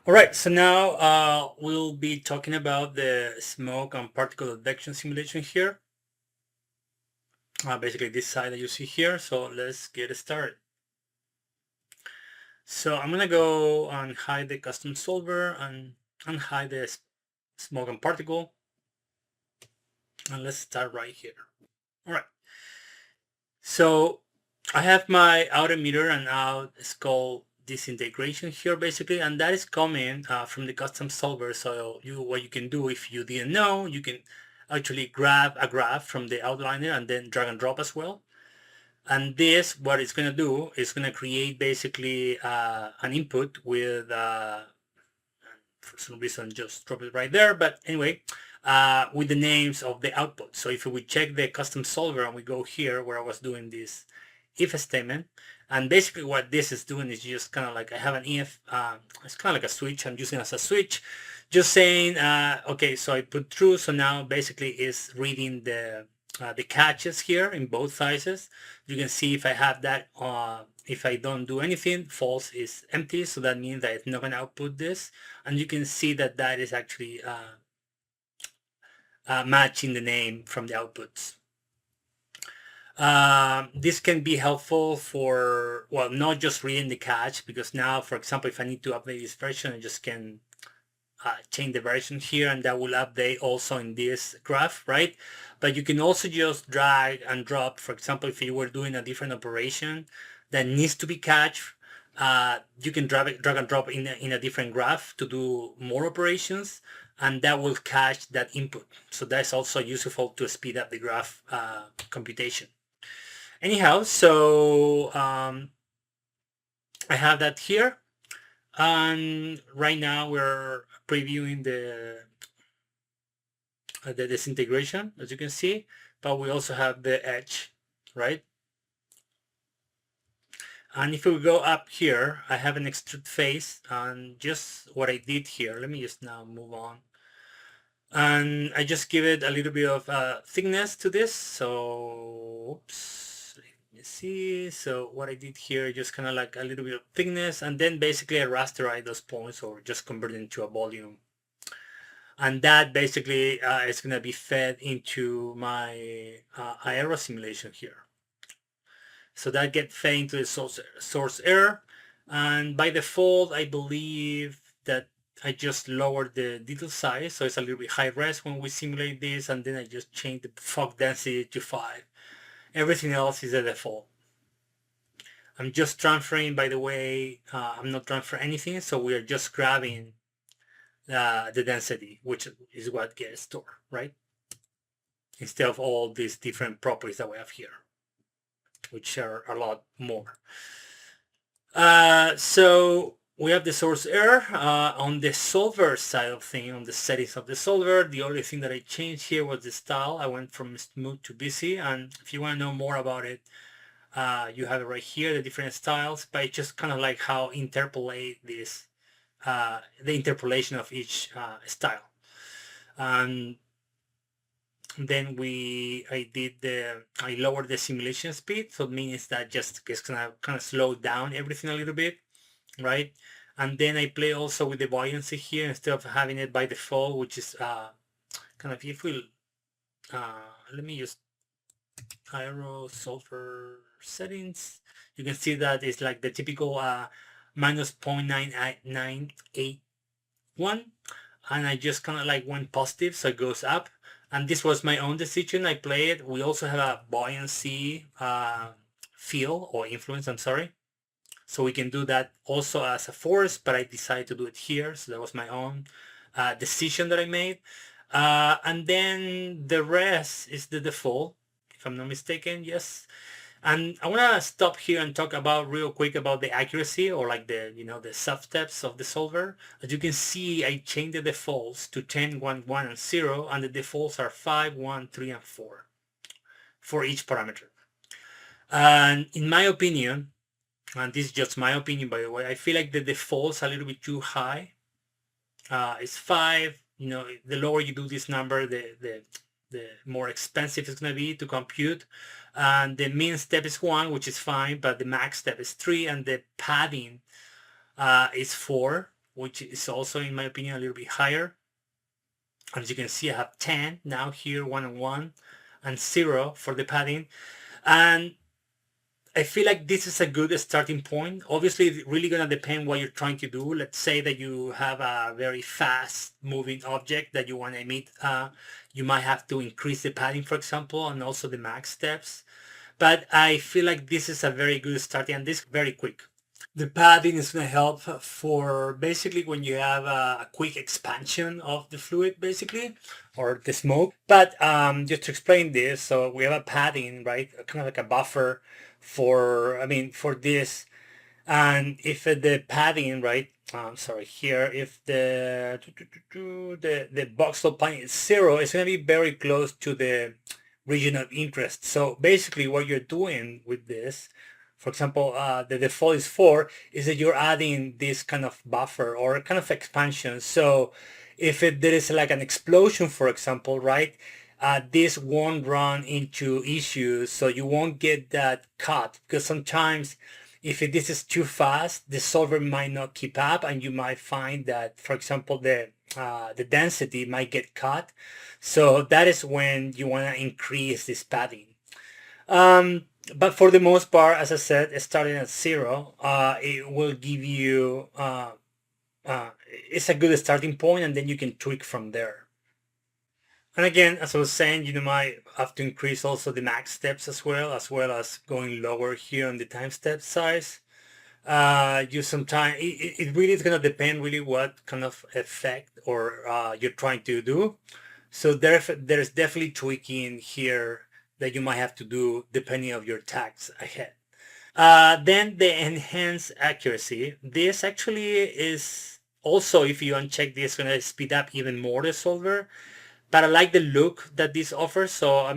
All right, so now we'll be talking about the smoke and particle advection simulation here. Basically this side that you see here. So let's get started. So I'm gonna go and hide the custom solver and unhide the smoke and particle. And let's start right here. All right. So I have my out emitter and out skull disintegration here basically, and that is coming from the custom solver. So what you can do, if you didn't know, you can actually grab a graph from the outliner and then drag and drop as well. And this, what it's going to do is going to create basically an input with, for some reason, just drop it right there. But anyway, with the names of the output. So if we check the custom solver and we go here where I was doing this if statement, and basically what this is doing is just kind of like I have an if, it's kind of like a switch. I'm using it as a switch, just saying, okay, so I put true. So now basically is reading the catches here in both sizes. You can see if I have that, if I don't do anything, false is empty. So that means that it's not going to output this. And you can see that that is actually matching the name from the outputs. This can be helpful for, well, not just reading the catch, because now, for example, if I need to update this version, I just can change the version here, and that will update also in this graph, right? But you can also just drag and drop. For example, if you were doing a different operation that needs to be catched, you can drag and drop in a different graph to do more operations, and that will catch that input. So that's also useful to speed up the graph computation. Anyhow, so I have that here, and right now we're previewing the disintegration, as you can see, but we also have the edge, right? And if we go up here, I have an extrude face, and just what I did here, let me just now move on. And I just give it a little bit of thickness to this. So, oops, let me see. So what I did here, just kind of like a little bit of thickness, and then basically I rasterize those points or just convert it into a volume. And that basically is going to be fed into my aero simulation here. So that gets fed into the source error. And by default, I believe that I just lowered the detail size, so it's a little bit high res when we simulate this, and then I just change the fog density to 5. Everything else is the default. I'm just transferring, by the way, I'm not transferring anything, so we are just grabbing the density, which is what gets stored, right? Instead of all these different properties that we have here, which are a lot more. So we have the source error. On the solver side of things, on the settings of the solver, the only thing that I changed here was the style. I went from smooth to busy, and if you want to know more about it, you have it right here, the different styles, but it's just kind of like how interpolate this, the interpolation of each style. And then I lowered the simulation speed, so it means that just it's gonna kind of slow down everything a little bit, right? And then I play also with the buoyancy here instead of having it by default, which is kind of, if we let me just aero sulfur settings, you can see that it's like the typical minus 0.9981, and I just kind of like went positive, so it goes up. And this was my own decision. I play it. We also have a buoyancy feel or influence, I'm sorry. So we can do that also as a force, but I decided to do it here. So that was my own decision that I made. And then the rest is the default, if I'm not mistaken, yes. And I want to stop here and talk about real quick about the accuracy, or like the, the sub-steps of the solver. As you can see, I changed the defaults to 10, 1, 1, and 0, and the defaults are 5, 1, 3, and 4 for each parameter. And in my opinion, and this is just my opinion, by the way, I feel like the default's a little bit too high. It's 5. The lower you do this number, the more expensive it's going to be to compute. And the min step is 1, which is fine, but the max step is 3, and the padding is 4. which is also, in my opinion, a little bit higher. As you can see, I have 10 now here, 1 and 1, and 0 for the padding. And I feel like this is a good starting point. Obviously, it's really going to depend what you're trying to do. Let's say that you have a very fast moving object that you want to emit. You might have to increase the padding, for example, and also the max steps. But I feel like this is a very good starting, and this is very quick. The padding is going to help for basically when you have a quick expansion of the fluid, basically, or the smoke. But just to explain this, so we have a padding, right? Kind of like a buffer for, for this. And if the padding, right? Sorry, here, if the box flow padding is 0, it's going to be very close to the region of interest. So basically what you're doing with this, for example, the default is 4, is that you're adding this kind of buffer or kind of expansion. So if there is like an explosion, for example, right, this won't run into issues, so you won't get that cut, because sometimes if this is too fast, the solver might not keep up, and you might find that, for example, the density might get cut. So that is when you want to increase this padding. But for the most part, as I said, starting at 0, it will give you, it's a good starting point, and then you can tweak from there. And again, as I was saying, you might have to increase also the max steps as well as going lower here on the time step size. You sometimes, it really is going to depend really what kind of effect or you're trying to do. So there's definitely tweaking here that you might have to do depending on your tags ahead. Then the enhanced accuracy. This actually is also, if you uncheck this, going to speed up even more the solver. But I like the look that this offers. So,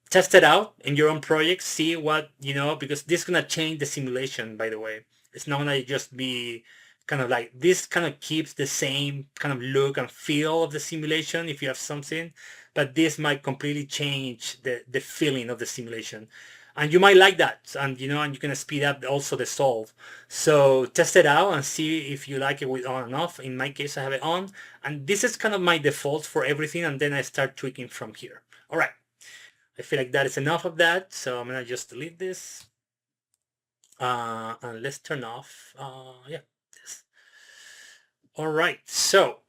test it out in your own project, see what, because this is going to change the simulation, by the way. It's not going to just be kind of like, this kind of keeps the same kind of look and feel of the simulation if you have something, but this might completely change the feeling of the simulation. And you might like that, and and you can speed up also the solve. So test it out and see if you like it with on and off. In my case, I have it on, and this is kind of my default for everything, and then I start tweaking from here. All right, I feel like that is enough of that, so I'm gonna just delete this, and let's turn off, yeah, this. All right, so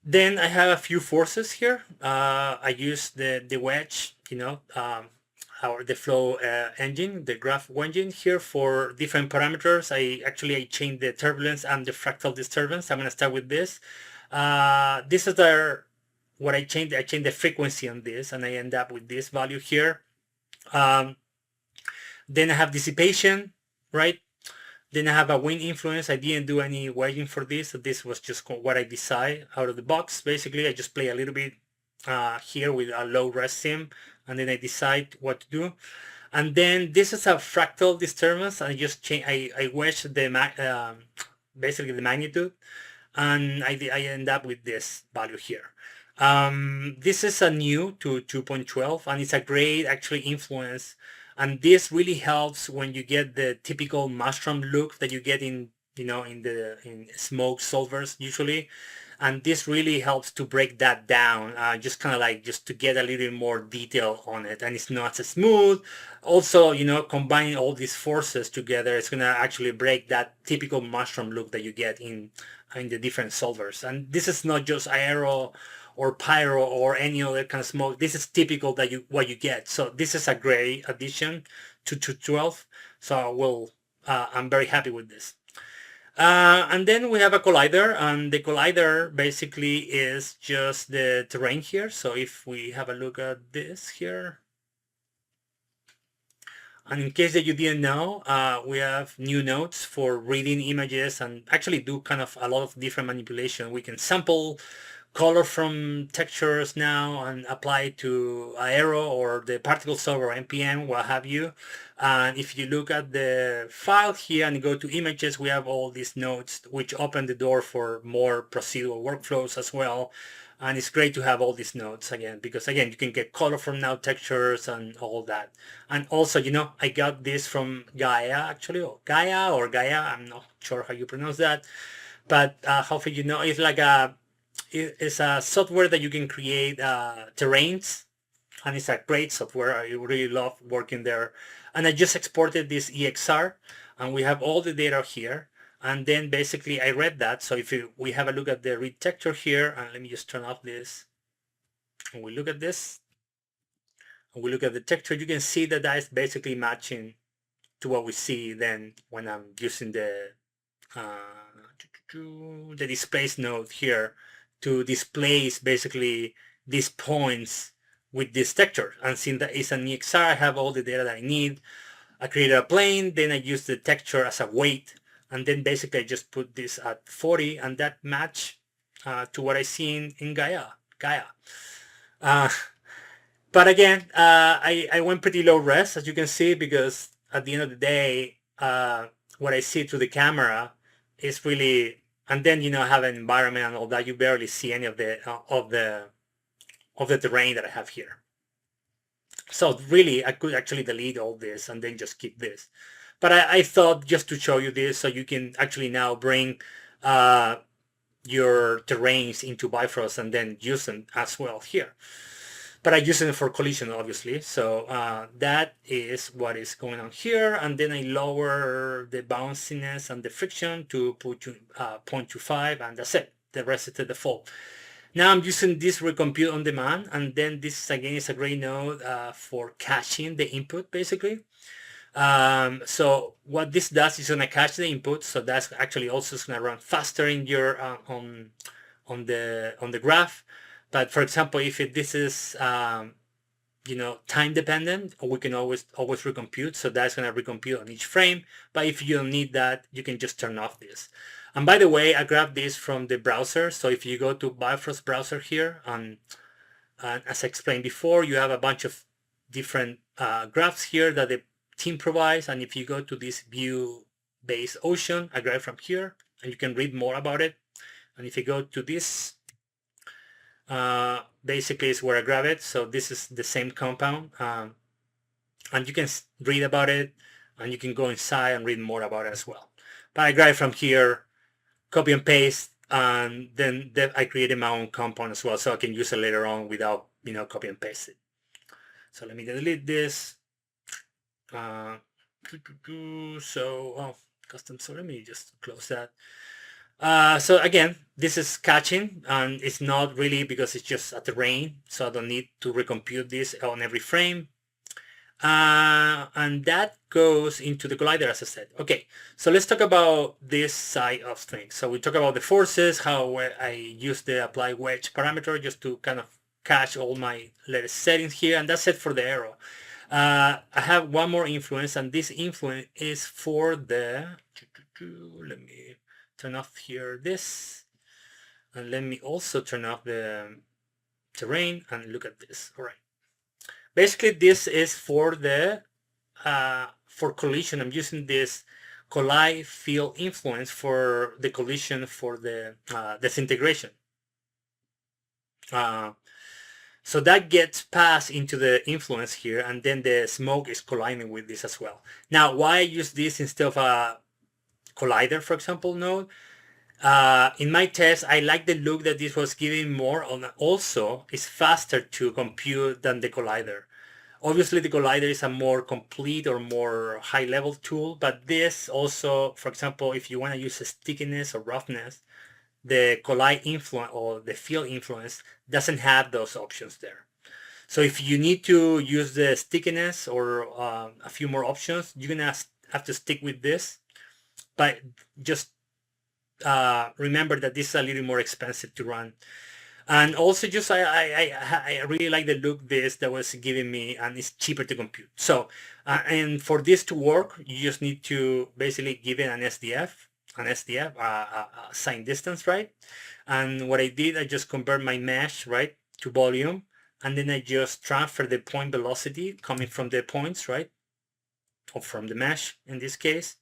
then I have a few forces here. I use the wedge, or the flow engine, the graph engine here for different parameters. I changed the turbulence and the fractal disturbance. I'm going to start with this. This is what I changed. I changed the frequency on this, and I end up with this value here. Then I have dissipation, right? Then I have a wind influence. I didn't do any wedging for this. So this was just what I decide out of the box. Basically, I just play a little bit here with a low rest sim, and then I decide what to do. And then this is a fractal disturbance. I just change. I wedge the basically the magnitude, and I end up with this value here. This is a new to 2.12, and it's a great actually influence. And this really helps when you get the typical mushroom look that you get in smoke solvers usually. And this really helps to break that down, just kind of like just to get a little more detail on it. And it's not as smooth. Also, combining all these forces together, it's going to actually break that typical mushroom look that you get in the different solvers. And this is not just aero or pyro or any other kind of smoke. This is typical that what you get. So this is a great addition to 212. So I'm very happy with this. And then we have a collider, and the collider basically is just the terrain here. So if we have a look at this here, and in case that you didn't know, we have new nodes for reading images and actually do kind of a lot of different manipulation. We can sample color from textures now and apply it to aero or the particle solver, npm, what have you. And if you look at the file here and go to images, we have all these nodes which open the door for more procedural workflows as well. And it's great to have all these nodes again, because again, you can get color from node textures and all that. And also, you know, I got this from Gaia, actually, or Gaia, I'm not sure how you pronounce that. But hopefully, you know, it's a software that you can create terrains, and it's a great software. I really love working there. And I just exported this EXR, and we have all the data here. And then basically I read that. So if we have a look at the read texture here, and let me just turn off this, and we look at this, and we look at the texture, you can see that that is basically matching to what we see then when I'm using the displace node here to displace basically these points with this texture. And since that is an EXR, I have all the data that I need. I created a plane, then I use the texture as a weight, and then basically I just put this at 40, and that match to what I see in Gaia. But again, I went pretty low res, as you can see, because at the end of the day, what I see through the camera is really, and then, you know, I have an environment and all that, you barely see any of the terrain that I have here. So really, I could actually delete all this and then just keep this. But I thought just to show you this, so you can actually now bring your terrains into Bifrost and then use them as well here. But I use them for collision, obviously. So that is what is going on here. And then I lower the bounciness and the friction to 0.25, and that's it. The rest is the default. Now I'm using this recompute on demand, and then this again is a great node for caching the input, basically. So what this does is going to cache the input, so that's actually also going to run faster in your on the graph. But for example, if this is you know, time dependent, we can always recompute, so that's going to recompute on each frame. But if you don't need that, you can just turn off this. And by the way, I grabbed this from the browser. So if you go to Bifrost browser here, and as I explained before, you have a bunch of different graphs here that the team provides. And if you go to this view base ocean, I grab from here, and you can read more about it. And if you go to this, basically is where I grab it. So this is the same compound, and you can read about it, and you can go inside and read more about it as well. But I grab it from here, copy and paste, and then I created my own compound as well, so I can use it later on without, you know, copy and paste it. So let me delete this. So custom. So let me just close that. So again, this is catching, and it's not really because it's just a terrain, so I don't need to recompute this on every frame. And that goes into the collider, as I said. Okay, so let's talk about this side of things. So we talk about the forces, how I use the apply wedge parameter just to kind of catch all my latest settings here, and that's it for the aero. I have one more influence, and this influence is for the, let me turn off here this, and let me also turn off the terrain, and look at this. All right. Basically, this is for the for collision. I'm using this collide field influence for the collision for the disintegration. So that gets passed into the influence here, and then the smoke is colliding with this as well. Now, why I use this instead of a collider, for example, node? In my test, I like the look that this was giving more on. Also, it's faster to compute than the collider. Obviously, the collider is a more complete or more high-level tool, but this also, for example, if you want to use a stickiness or roughness, the collide influence or the field influence doesn't have those options there. So if you need to use the stickiness or a few more options, you're gonna have to stick with this. But just remember that this is a little more expensive to run. And also just I really like the look this that was giving me, and it's cheaper to compute. So and for this to work, you just need to basically give it an SDF, signed distance, right? And what I did, I just convert my mesh, right, to volume, and then I just transfer the point velocity coming from the points, right, or from the mesh in this case,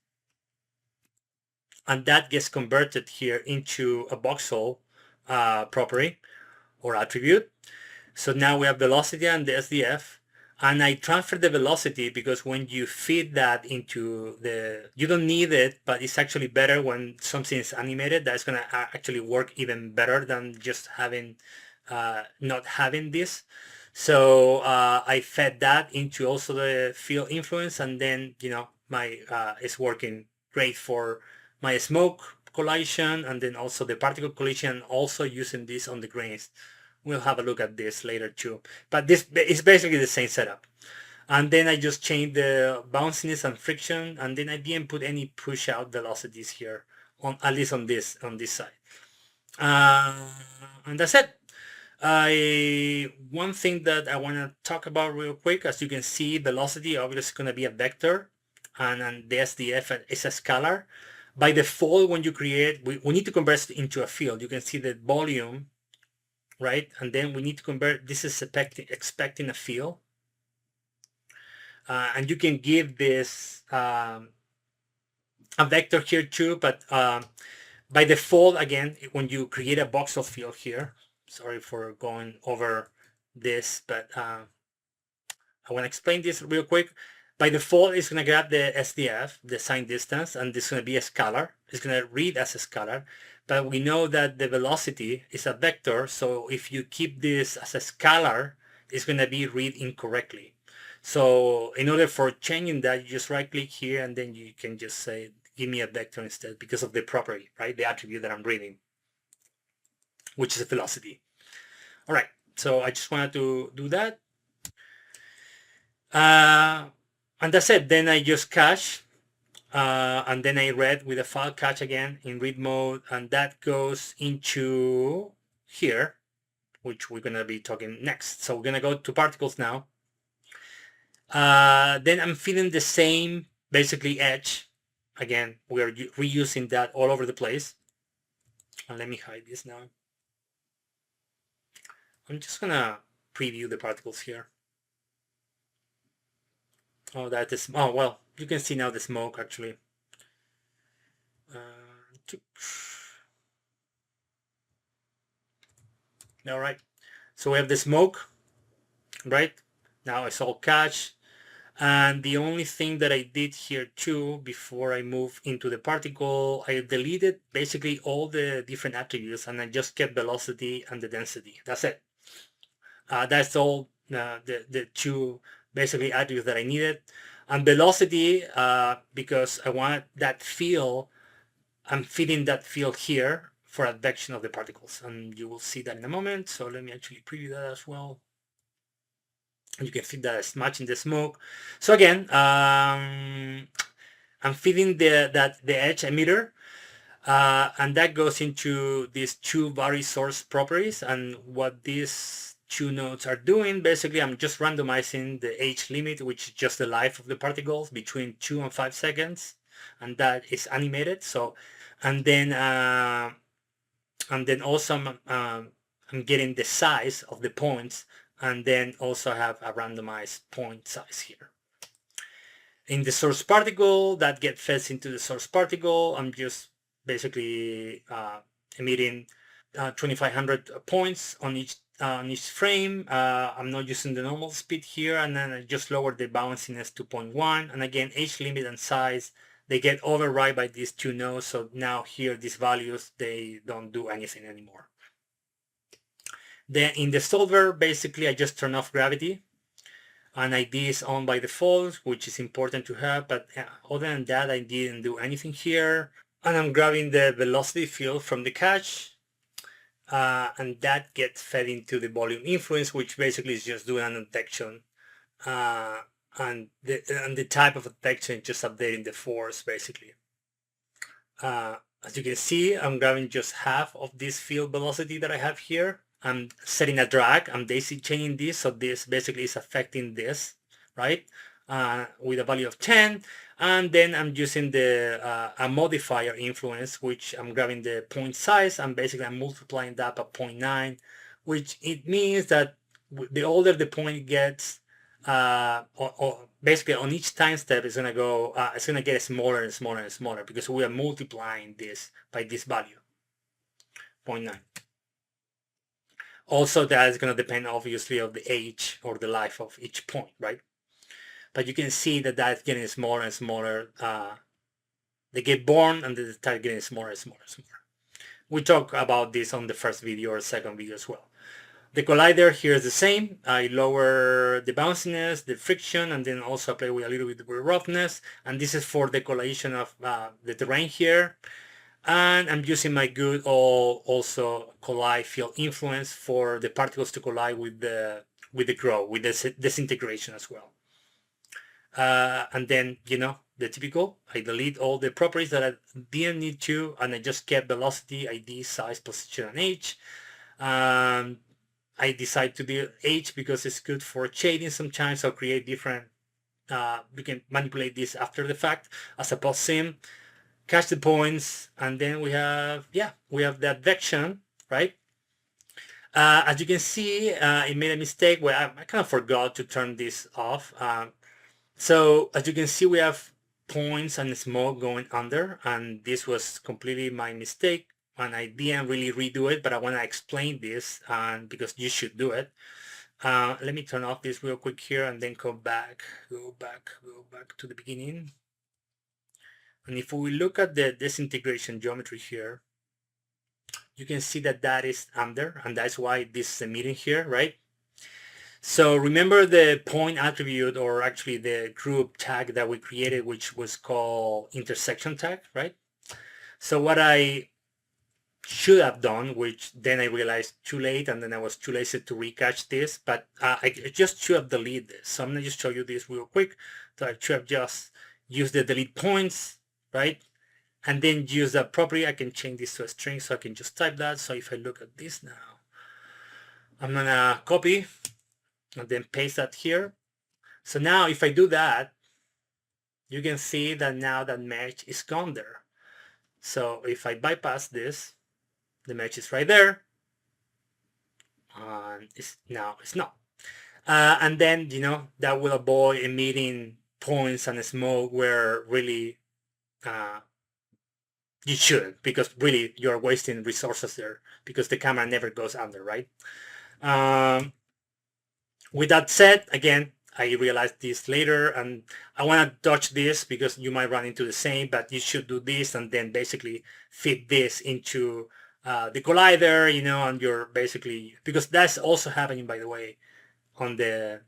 and that gets converted here into a voxel property, or attribute. So now we have velocity and the SDF, and I transfer the velocity because when you feed that into the, you don't need it, but it's actually better when something is animated. That's going to actually work even better than just having, not having this. So I fed that into also the field influence, and then, you know, my it's working great for my smoke collision, and then also the particle collision, also using this on the grains. We'll have a look at this later too. But this is basically the same setup. And then I just changed the bounciness and friction, and then I didn't put any push out velocities here, on at least on this side. And that's it. One thing that I want to talk about real quick, as you can see, velocity obviously is going to be a vector, and the SDF is a scalar. By default, when you create, we need to convert it into a field. You can see the volume, right? And then we need to convert, this is expecting a field. And you can give this a vector here too, but by default, again, when you create a voxel field here, sorry for going over this, but I want to explain this real quick. By default, it's going to grab the SDF, the sign distance, and this is going to be a scalar. It's going to read as a scalar, but we know that the velocity is a vector, so if you keep this as a scalar, it's going to be read incorrectly. So in order for changing that, you just right click here, and then you can just say, give me a vector instead, because of the property, right? The attribute that I'm reading, which is velocity. All right, so I just wanted to do that. And that's it. Then I just cache, and then I read with a file cache again in read mode, and that goes into here, which we're gonna be talking next. So we're gonna go to particles now. Then I'm feeding the same basically edge. Again, we're reusing that all over the place. And let me hide this now. I'm just gonna preview the particles here. Oh, that is, oh, well, you can see now the smoke actually. All right, so we have the smoke, right? Now it's all cached. And the only thing that I did here too, before I move into the particle, I deleted basically all the different attributes, and I just kept velocity and the density. That's it. That's all the two basically attributes that I needed. And velocity, because I want that field, I'm feeding that field here for advection of the particles, and you will see that in a moment. So let me actually preview that as well. You can feed that as matching the smoke. So again, I'm feeding the edge emitter, and that goes into these two vary source properties. And what these two nodes are doing, basically, I'm just randomizing the age limit, which is just the life of the particles between 2 and 5 seconds, and that is animated. So, and then also I'm getting the size of the points, and then also have a randomized point size here. In the source particle, that gets fed into the source particle. I'm just basically emitting 2500 points on each frame. I'm not using the normal speed here, and then I just lowered the bounciness to 0.1. And again, age limit and size, they get override by these two nodes. So now here, these values, they don't do anything anymore. Then in the solver, basically, I just turn off gravity, and ID is on by default, which is important to have. But other than that, I didn't do anything here. And I'm grabbing the velocity field from the cache, and that gets fed into the volume influence, which basically is just doing an advection. And the type of advection, just updating the force, basically. As you can see, I'm grabbing just half of this field velocity that I have here. I'm setting a drag. I'm daisy chaining this, so this basically is affecting this, right? With a value of 10, and then I'm using the a modifier influence, which I'm grabbing the point size, and basically I'm multiplying that by 0.9, which it means that the older the point gets, or basically on each time step, it's gonna go, it's gonna get smaller and smaller and smaller, because we are multiplying this by this value, 0.9. Also, that is going to depend obviously of the age or the life of each point, right? But you can see that that's getting smaller and smaller. They get born and they start getting smaller and smaller and smaller. We talked about this on the first video or second video as well. The collider here is the same. I lower the bounciness, the friction, and then also play with a little bit with roughness. And this is for the collation of the terrain here. And I'm using my good old also collide field influence for the particles to collide with the grow, with the disintegration as well. And then, you know, the typical, I delete all the properties that I didn't need to, and I just kept velocity, ID, size, position, and age. I decide to do H because it's good for shading sometimes, so create different, we can manipulate this after the fact as a post sim, catch the points, and then we have, yeah, we have the advection, right? As you can see, it made a mistake where I kind of forgot to turn this off. So as you can see, we have points and smoke going under, and this was completely my mistake. And I didn't really redo it, but I want to explain this because you should do it. Let me turn off this real quick here and then go back to the beginning. And if we look at the disintegration geometry here, you can see that that is under, and that's why this is emitting here, right? So remember the point attribute, or actually the group tag that we created, which was called intersection tag, right? So what I should have done, which then I realized too late, and then I was too lazy to recatch this, but I just should have deleted this. So I'm gonna just show you this real quick. So I should have just used the delete points, right? And then use that property. I can change this to a string, so I can just type that. So if I look at this now, I'm gonna copy and then paste that here. So now if I do that, you can see that now that mesh is gone there. So if I bypass this, the mesh is right there, and now it's not. And then, you know, that will avoid emitting points and smoke where really you shouldn't, because really you're wasting resources there because the camera never goes under, right? With that said, again, I realized this later, and I want to dodge this because you might run into the same, but you should do this and then basically fit this into the collider, you know, and you're basically, because that's also happening, by the way, on the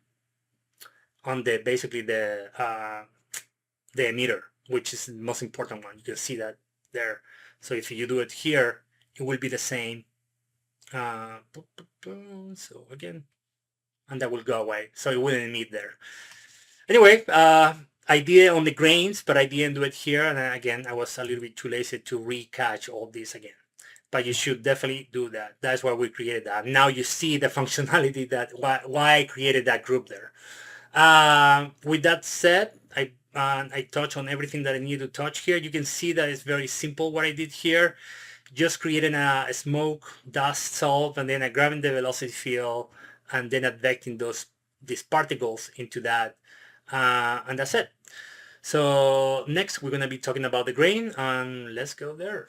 basically the emitter, which is the most important one. You can see that there. So if you do it here, it will be the same. So again, and that will go away, so it wouldn't emit there. Anyway, I did it on the grains, but I didn't do it here, and then again, I was a little bit too lazy to recatch all this again. But you should definitely do that. That's why we created that. Now you see the functionality that why I created that group there. With that said, I touch on everything that I need to touch here. You can see that it's very simple what I did here. Just creating a smoke, dust, salt, and then I grabbing the velocity field, and then advecting these particles into that, and that's it. So next we're going to be talking about the grain, and let's go there.